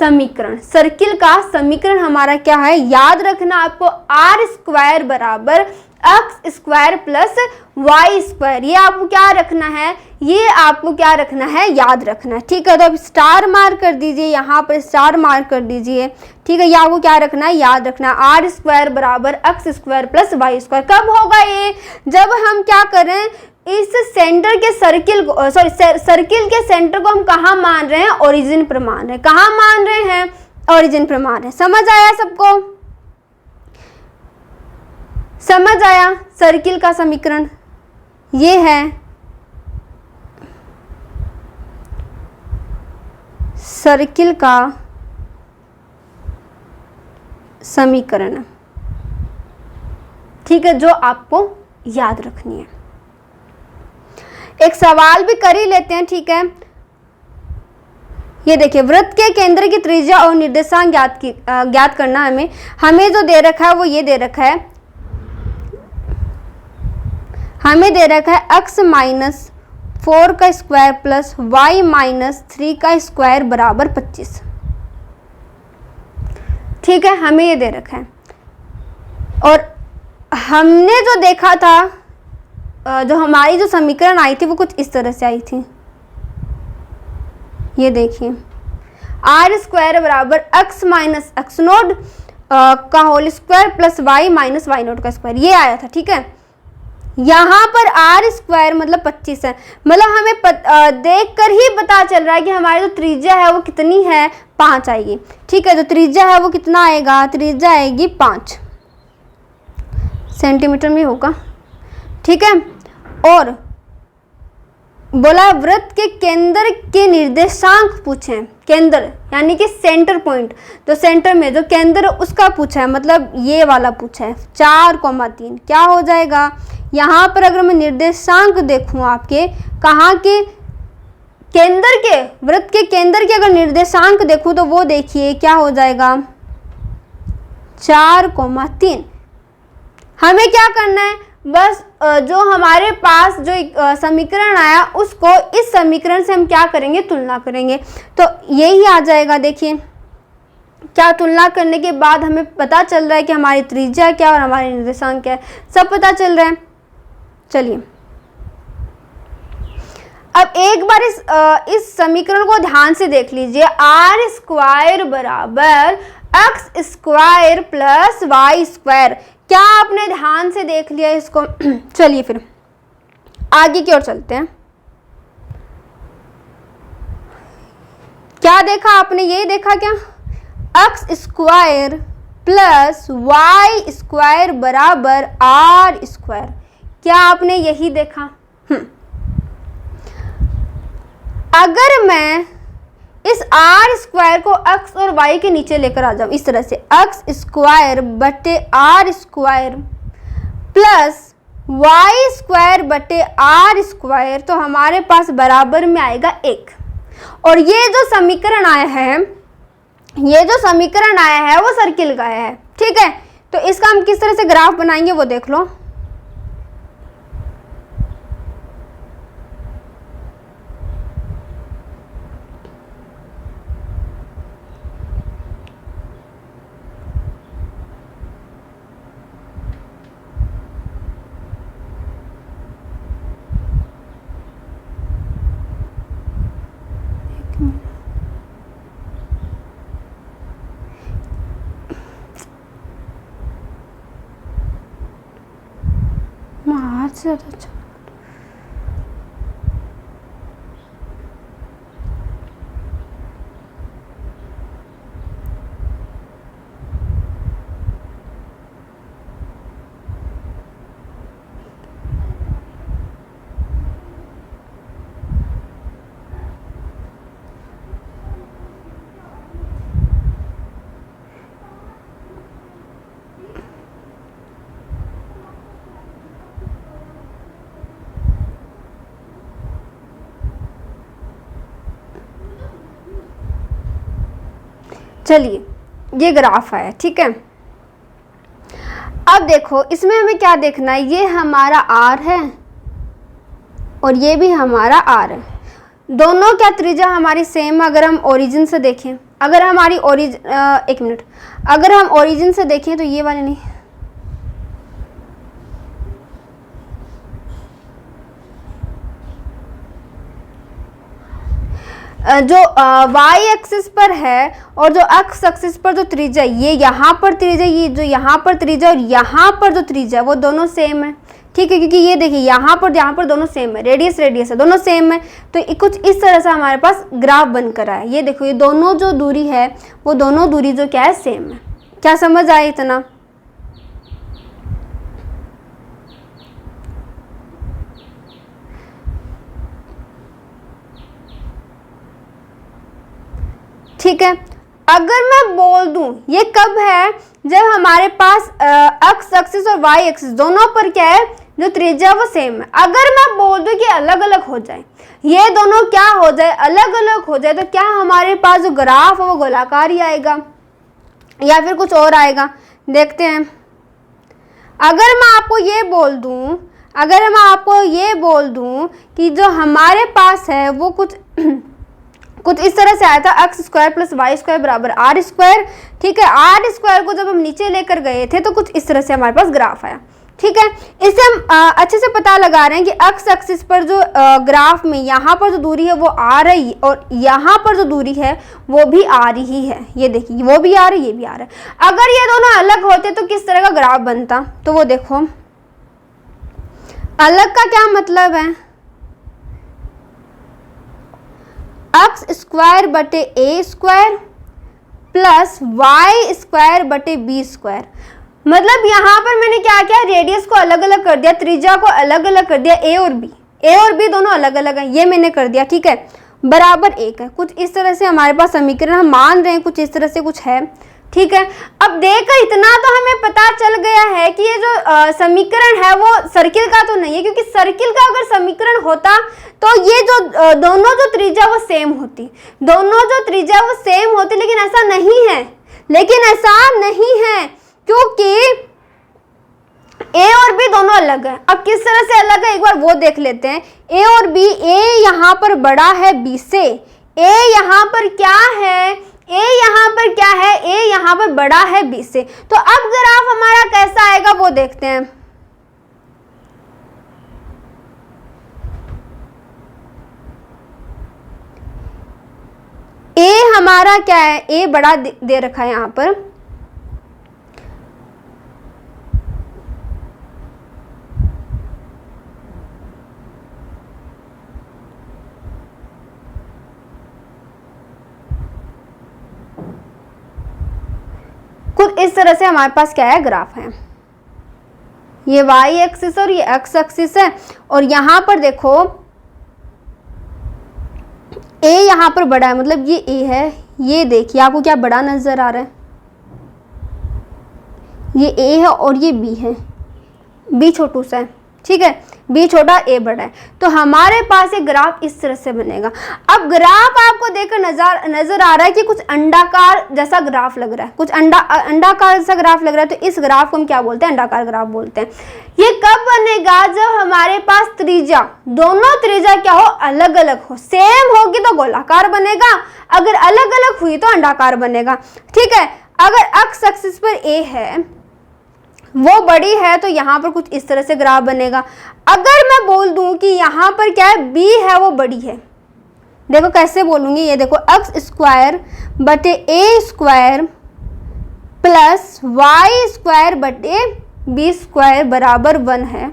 S1: समीकरण। सर्किल का समीकरण हमारा क्या है, याद रखना आपको, आर स्क्वायर बराबर x square plus y square. ये आपको क्या रखना है, ये आपको क्या रखना है, याद रखना है। ठीक है, तो अब स्टार मार्क कर दीजिए, यहाँ पर स्टार मार्क कर दीजिए। ठीक है, ये आपको क्या रखना है, याद रखना है, आर स्क्वायर बराबर x square plus y square. कब होगा ये, जब हम क्या करें, इस सेंटर के सर्किल को, सर्किल के सेंटर को हम कहाँ मान रहे हैं, ओरिजिन पर मान रहे हैं। कहाँ मान रहे हैं, ओरिजिन पर मान रहे हैं। समझ आया सबको, समझ आया। सर्किल का समीकरण ये है, सर्किल का समीकरण, ठीक है, जो आपको याद रखनी है। एक सवाल भी कर ही लेते हैं। ठीक है, ये देखिए, वृत्त के केंद्र की त्रिज्या और निर्देशांक ज्ञात करना हमें जो दे रखा है वो ये दे रखा है, हमें दे रखा है x माइनस 4 का स्क्वायर प्लस y माइनस 3 का स्क्वायर बराबर 25। ठीक है, हमें ये दे रखा है, और हमने जो देखा था, जो हमारी जो समीकरण आई थी वो कुछ इस तरह से आई थी। ये देखिए, आर स्क्वायर बराबर x माइनस एक्स नोड का whole square plus y minus y nought का स्क्वायर, ये आया था। ठीक है, यहाँ पर आर स्क्वायर मतलब 25 है, मतलब हमें देख कर ही पता चल रहा है कि हमारी जो त्रिज्या है वो कितनी है, 5 आएगी। ठीक है, जो त्रिज्या है वो कितना आएगा, त्रिज्या आएगी 5 सेंटीमीटर में होगा। ठीक है, और बोला वृत्त के केंद्र के निर्देशांक पूछे, केंद्र यानी कि सेंटर पॉइंट, जो सेंटर में जो केंद्र उसका पूछा है, मतलब ये वाला पूछा है 4,3। क्या हो जाएगा, यहाँ पर अगर मैं निर्देशांक देखूं आपके, कहाँ के, केंद्र के, वृत्त के केंद्र के अगर निर्देशांक देखूं तो वो देखिए क्या हो जाएगा, 4,3। हमें क्या करना है, बस जो हमारे पास जो समीकरण आया उसको इस समीकरण से हम क्या करेंगे, तुलना करेंगे। तो यही आ जाएगा। देखिए क्या तुलना करने के बाद हमें पता चल रहा है कि हमारी त्रिज्या क्या और हमारे निर्देशांक क्या है, सब पता चल रहा है। चलिए अब एक बार इस समीकरण को ध्यान से देख लीजिए। आर स्क्वायर बराबर x square plus y square, क्या आपने ध्यान से देख लिया इसको? चलिए फिर आगे की ओर चलते हैं। क्या देखा आपने, यही देखा क्या, x square plus y square बराबर आर स्क्वायर, क्या आपने यही देखा? अगर मैं इस आर स्क्वायर को एक्स और वाई के नीचे लेकर आ जाऊं, इस तरह से एक्स स्क्वायर बटे r square plus y square बटे आर स्क्वायर, तो हमारे पास बराबर में आएगा 1। और ये जो समीकरण आया है, वो सर्किल का है, ठीक है। तो इसका हम किस तरह से ग्राफ बनाएंगे वो देख लो। अच्छा चलिए ये ग्राफ है, ठीक है। अब देखो इसमें हमें क्या देखना है, ये हमारा R है और ये भी हमारा R है। दोनों क्या त्रिज्या हमारी सेम, अगर हम ओरिजिन से देखें, अगर हमारी अगर हम ओरिजिन से देखें तो ये वाले नहीं, जो y एक्सिस पर है और जो x एक्सिस पर जो त्रिज्या, ये यहाँ पर त्रिज्या, ये जो यहाँ पर त्रिज्या और यहाँ पर जो त्रिज्या, वो दोनों सेम है, ठीक है। क्योंकि ये देखिए यहाँ पर दोनों सेम है, रेडियस है, दोनों सेम है। तो कुछ इस तरह से हमारे पास ग्राफ बनकर आया। ये देखो ये दोनों जो दूरी है, वो दोनों दूरी जो क्या है, सेम है। क्या समझ आया इतना? ठीक है। अगर मैं बोल दूं ये कब है, जब हमारे पास एक्स एक्सिस और वाई एक्सिस दोनों पर क्या है, जो त्रिज्या वो सेम है। अगर मैं बोल दूं कि अलग अलग हो जाए, ये दोनों क्या हो जाए, अलग अलग हो जाए, तो क्या हमारे पास जो ग्राफ है वो गोलाकार ही आएगा या फिर कुछ और आएगा? देखते हैं। अगर मैं आपको ये बोल दूं कि जो हमारे पास है वो कुछ इस तरह से आया था, x square plus y square बराबर आर स्क्वायर, ठीक है। आर स्क्वायर को जब हम नीचे लेकर गए थे तो कुछ इस तरह से हमारे पास ग्राफ आया, ठीक है। इससे हम अच्छे से पता लगा रहे हैं कि एक्स एक्सिस पर जो ग्राफ में यहाँ पर जो दूरी है वो आर है और यहाँ पर जो दूरी है वो भी आर ही है। ये देखिए वो भी आर है, ये भी आर है। अगर ये दोनों अलग होते तो किस तरह का ग्राफ बनता? तो वो देखो, अलग का क्या मतलब है, एक्स स्क्वायर बटे ए स्क्वायर प्लस वाई स्क्वायर बटे बी स्क्वायर। मतलब यहाँ पर मैंने क्या किया, रेडियस को अलग अलग कर दिया, त्रिज्या को अलग अलग कर दिया, ए और बी दोनों अलग अलग है, ये मैंने कर दिया, ठीक है। बराबर 1 है। कुछ इस तरह से हमारे पास समीकरण हम मान रहे हैं, कुछ इस तरह से कुछ है, ठीक है। अब देखकर इतना तो हमें पता चल गया है कि ये जो समीकरण है वो सर्किल का तो नहीं है, क्योंकि सर्किल का अगर समीकरण होता तो ये जो दोनों जो त्रिज्या वो सेम होती, लेकिन ऐसा नहीं है, क्योंकि ए और बी दोनों अलग है। अब किस तरह से अलग है एक बार वो देख लेते हैं। ए और बी, ए यहाँ पर बड़ा है बी से, ए यहाँ पर क्या है, ए यहाँ पर क्या है, ए यहाँ पर बड़ा है बी से। तो अब ग्राफ हमारा कैसा आएगा वो देखते हैं। ए हमारा क्या है, ए बड़ा दे रखा है यहाँ पर, कुछ इस तरह से हमारे पास क्या है ग्राफ है। ये वाई एक्सिस और ये एक्स एक्सिस है, और यहां पर देखो ए यहां पर बड़ा है, मतलब ये ए है, ये देखिए आपको क्या बड़ा नजर आ रहा है, ये ए है और ये बी है, बी छोटू सा है, ठीक है, बी छोटा ए बड़ा है। तो हमारे पास एक ग्राफ इस तरह से बनेगा। अब ग्राफ आपको देखकर नजर आ रहा है कि कुछ अंडाकार जैसा ग्राफ लग रहा है, कुछ अंडाकार जैसा ग्राफ लग रहा है। तो इस ग्राफ को हम क्या बोलते हैं, अंडाकार ग्राफ बोलते हैं। ये कब बनेगा, जब हमारे पास त्रिज्या, दोनों त्रिज्या क्या हो, अलग अलग हो। सेम होगी तो गोलाकार बनेगा, अगर अलग अलग हुई तो अंडाकार बनेगा, ठीक है। अगर एक्स एक्सिस पर ए है, वो बड़ी है, तो यहाँ पर कुछ इस तरह से ग्राफ बनेगा। अगर मैं बोल दूं कि यहाँ पर क्या है, बी है वो बड़ी है, देखो कैसे बोलूंगी, ये देखो एक्स स्क्वायर बटे ए स्क्वायर प्लस वाई स्क्वायर बटे बी स्क्वायर बराबर 1 है।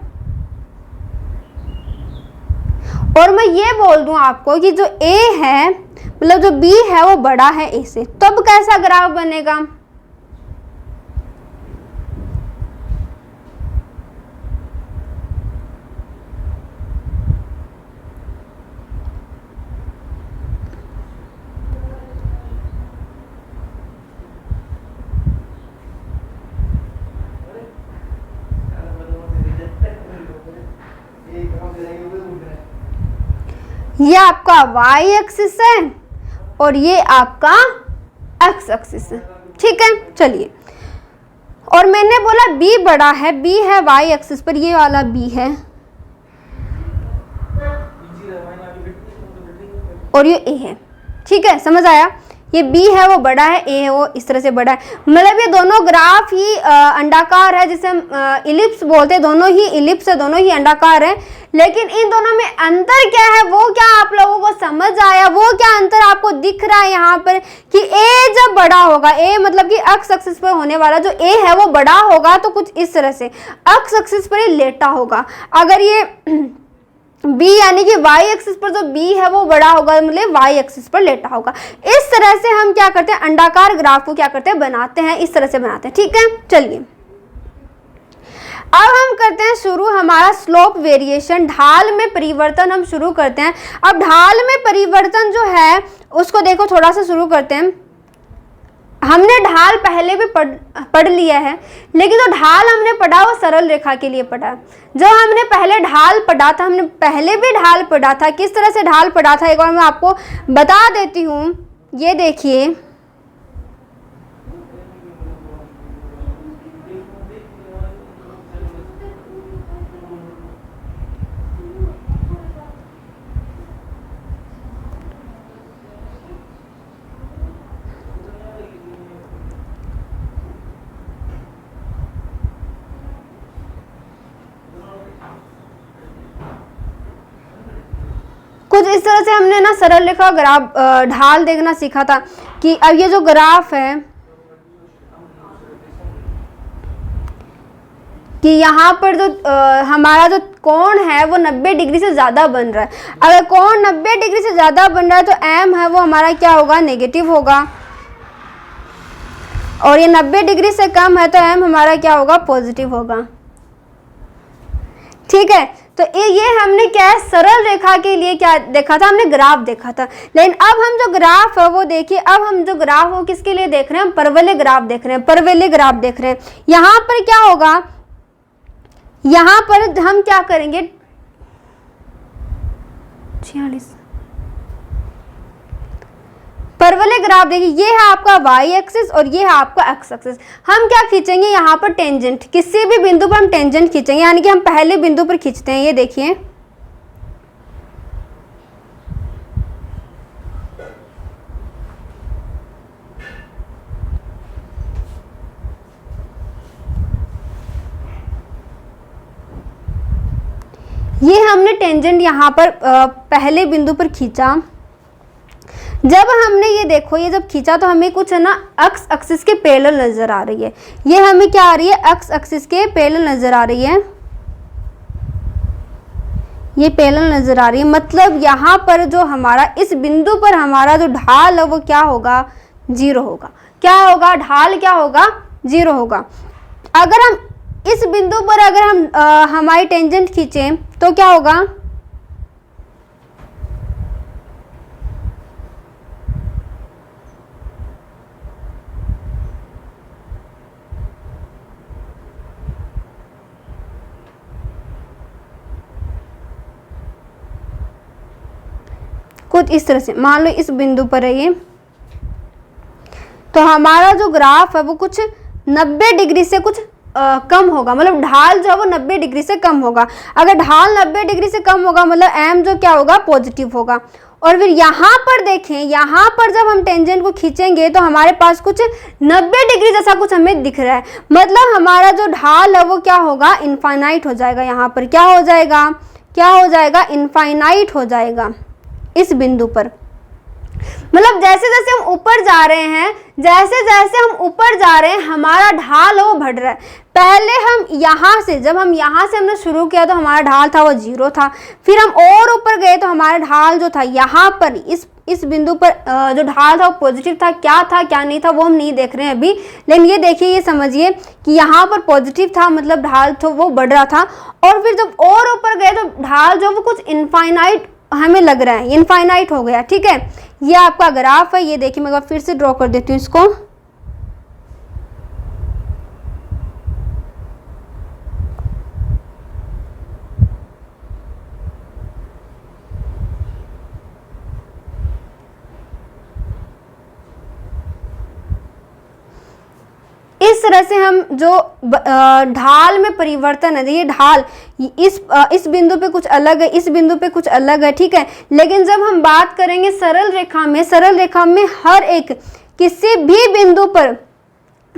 S1: और मैं ये बोल दूं आपको कि जो ए है, मतलब जो बी है वो बड़ा है ए से, तब कैसा ग्राफ बनेगा। ये आपका वाई एक्सिस है और ये आपका एक्स एक्सिस है, ठीक है। चलिए, और मैंने बोला बी बड़ा है, बी है वाई एक्सिस पर, ये वाला बी है और ये ए है, ठीक है, समझ आया। ये बी है वो बड़ा है, ए है वो इस तरह से बड़ा है, मतलब ये दोनों ग्राफ ही अंडाकार है, जिसे हम इलिप्स बोलते हैं। दोनों ही इलिप्स है, दोनों ही अंडाकार है, लेकिन इन दोनों में अंतर क्या है वो क्या आप लोगों को समझ आया, वो क्या अंतर आपको दिख रहा है यहाँ पर कि ए जब बड़ा होगा, ए मतलब कि एक्स एक्सिस पर होने वाला जो ए है वो बड़ा होगा, तो कुछ इस तरह से एक्स एक्सिस पर ये लेटा होगा। अगर ये बी यानी कि वाई एक्सिस पर जो बी है वो बड़ा होगा, मतलब वाई एक्सिस पर लेटा होगा। इस तरह से हम क्या करते हैं, अंडाकार ग्राफ को क्या करते हैं, बनाते हैं, इस तरह से बनाते हैं, ठीक है। चलिए, अब हम करते हैं शुरू हमारा स्लोप वेरिएशन, ढाल में परिवर्तन हम शुरू करते हैं। अब ढाल में परिवर्तन जो है उसको देखो थोड़ा सा शुरू करते हैं। हमने ढाल पहले भी पढ़ लिया है, लेकिन जो ढाल हमने पढ़ा वो सरल रेखा के लिए पढ़ा। जो हमने पहले ढाल पढ़ा था, हमने पहले भी ढाल पढ़ा था, किस तरह से ढाल पढ़ा था एक बार मैं आपको बता देती हूँ। ये देखिए, कुछ इस तरह से हमने ना सरल रेखा ग्राफ ढाल देखना सीखा था कि अब ये जो ग्राफ है कि यहाँ पर जो हमारा जो कोण है वो 90 डिग्री से ज़्यादा बन रहा है। अगर कोण 90 डिग्री से ज़्यादा बन रहा है तो एम है वो हमारा क्या होगा, नेगेटिव होगा, और ये 90 डिग्री से कम है तो एम हमारा क्या होगा, पॉजिटिव होगा, ठीक है। तो ये हमने क्या है, सरल रेखा के लिए क्या देखा था, हमने ग्राफ देखा था। लेकिन अब हम जो ग्राफ है वो देखिए, अब हम जो ग्राफ वो किसके लिए देख रहे हैं, हम परवलय ग्राफ देख रहे हैं, परवलय ग्राफ देख रहे हैं। यहाँ पर क्या होगा, यहाँ पर हम क्या करेंगे, 46 ऊपर वाले ग्राफ देखिए, ये है आपका वाई एक्सिस और ये है आपका एक्स एक्सिस। हम क्या खींचेंगे यहाँ पर टेंजेंट, किसी भी बिंदु पर हम टेंजेंट खींचेंगे, यानी कि हम पहले बिंदु पर खींचते हैं। ये देखिए ये हमने टेंजेंट यहाँ पर पहले बिंदु पर खींचा। जब हमने ये देखो, ये जब खींचा तो हमें कुछ है ना एक्स एक्सिस के पैरेलल नजर आ रही है। ये हमें क्या आ रही है, एक्स एक्सिस के पैरेलल नजर आ रही है, ये पैरेलल नजर आ रही है। मतलब यहाँ पर जो हमारा इस बिंदु पर हमारा जो ढाल है वो क्या होगा, 0 होगा। क्या होगा, ढाल क्या होगा, 0 होगा। अगर हम इस बिंदु पर अगर हम हमारी टेंजेंट खींचें तो क्या होगा, कुछ इस तरह से। मान लो इस बिंदु पर है ये, तो हमारा जो ग्राफ है वो कुछ 90 डिग्री से कुछ कम होगा, मतलब ढाल जो है वो 90 डिग्री से कम होगा। अगर ढाल 90 डिग्री से कम होगा मतलब एम जो क्या होगा, पॉजिटिव होगा। और फिर यहाँ पर देखें, यहाँ पर जब हम टेंजेंट को खींचेंगे तो हमारे पास कुछ 90 डिग्री जैसा कुछ हमें दिख रहा है, मतलब हमारा जो ढाल है वो क्या होगा, इनफाइनाइट हो जाएगा। यहाँ पर क्या हो जाएगा, क्या हो जाएगा, इनफाइनाइट हो जाएगा इस बिंदु पर। मतलब जैसे जैसे हम ऊपर जा रहे हैं, जैसे जैसे हम ऊपर जा रहे हैं हमारा ढाल वो बढ़ रहा है। पहले हम यहाँ से, जब हम यहाँ से हमने शुरू किया तो हमारा ढाल था वो 0 था। फिर हम और ऊपर गए तो हमारा ढाल जो था यहाँ पर इस बिंदु पर जो ढाल था वो पॉजिटिव था। क्या था क्या नहीं था वो हम नहीं देख रहे हैं अभी, लेकिन ये देखिए, ये समझिए कि यहाँ पर पॉजिटिव था, मतलब ढाल तो वो बढ़ रहा था। और फिर जब और ऊपर गए तो ढाल जो वो कुछ इनफाइनाइट हमें लग रहा है, इनफाइनाइट हो गया। ठीक है, ये आपका ग्राफ है। ये देखिए, मैं एक बार फिर से ड्रॉ कर देती हूँ इसको। इस तरह से हम जो ढाल में परिवर्तन है, ये ढाल इस बिंदु पे कुछ अलग है, इस बिंदु पे कुछ अलग है। ठीक है, लेकिन जब हम बात करेंगे सरल रेखा में, सरल रेखा में हर एक किसी भी बिंदु पर,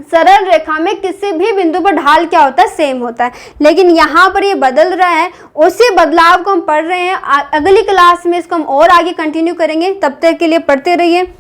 S1: सरल रेखा में किसी भी बिंदु पर ढाल क्या होता है, सेम होता है। लेकिन यहाँ पर ये बदल रहा है, उसी बदलाव को हम पढ़ रहे हैं। अगली क्लास में इसको हम और आगे कंटिन्यू करेंगे, तब तक के लिए पढ़ते रहिए।